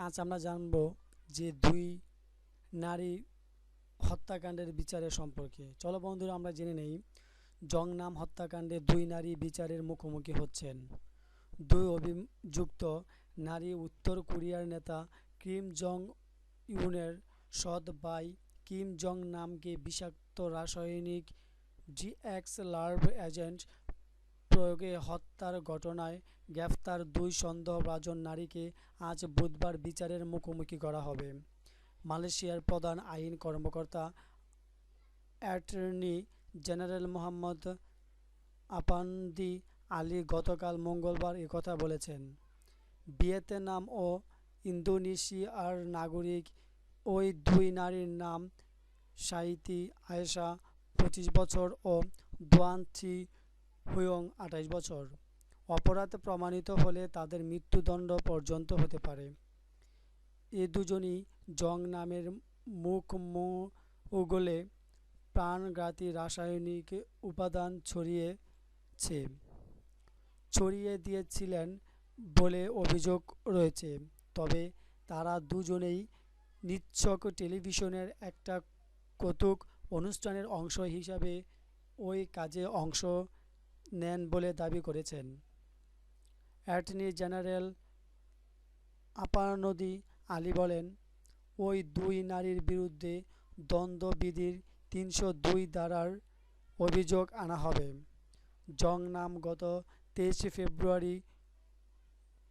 আজ আমরা জানব যে দুই নারী হত্যাকাণ্ডের বিচারের সম্পর্কে। চলো বন্ধুরা, আমরা জেনে নেই। জংনাম হত্যাকাণ্ডে দুই নারী বিচারের মুখোমুখি হচ্ছেন। দুই অভিযুক্ত নারী উত্তর কোরিয়ার নেতা কিম জং ইউনের সৎ ভাই কিম জং নামকে বিষাক্ত রাসায়নিক জিএক্স লার্ভ এজেন্ট প্রয়োগে হত্যার ঘটনায় গ্রেফতার দুই সন্দেহভাজন নারীকে আজ বুধবার বিচারের মুখোমুখি করা হবে। মালয়েশিয়ার প্রধান আইন কর্মকর্তা অ্যাটর্নি জেনারেল মোহাম্মদ আপান্দি আলী গতকাল মঙ্গলবার একথা বলেছেন। ভিয়েতনাম ও ইন্দোনেশিয়ার নাগরিক ওই দুই নারীর নাম সাইতি আয়েশা 25 বছর ও দোয়ান থি হুয়ং 28 বছর। অপরাধ প্রমাণিত হলে তাদের মৃত্যুদণ্ড পর্যন্ত হতে পারে। এ দুজনই জং নামের মুখমণ্ডলে প্রাণঘাতী রাসায়নিক উপাদান ছড়িয়ে দিয়েছিলেন বলে অভিযোগ রয়েছে। তবে তারা দুজনেই নিছক টেলিভিশনের একটা কৌতুক অনুষ্ঠানের অংশ হিসাবে ওই কাজে অংশ নেন বলে দাবি করেছেন। অ্যাটর্নি জেনারেল আপানদি আলী বলেন, ওই দুই নারীর বিরুদ্ধে দণ্ডবিধির 302 ধারার অভিযোগ আনা হবে। জং নাম গত 23 ফেব্রুয়ারি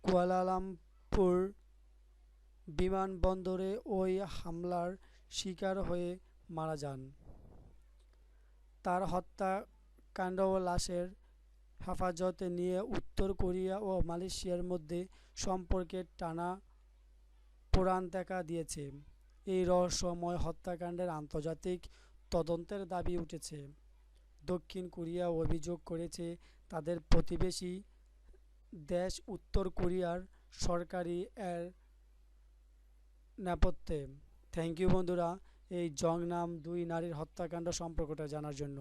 কুয়ালালামপুর বিমানবন্দরে ওই হামলার শিকার হয়ে মারা যান। তার হত্যাকাণ্ড ও লাশের হেফাজতে নিয়ে উত্তর কোরিয়া ও মালয়েশিয়ার মধ্যে সম্পর্কের টানাপোড়েন দেখা দিয়েছে। এই রহস্যময় হত্যাকাণ্ডের আন্তর্জাতিক তদন্তের দাবি উঠেছে। দক্ষিণ কোরিয়া অভিযোগ করেছে তাদের প্রতিবেশী দেশ উত্তর কোরিয়ার সরকারি এর নেপথ্যে। থ্যাংক ইউ বন্ধুরা, এই জং নাম দুই নারীর হত্যাকাণ্ড সম্পর্কটা জানার জন্য।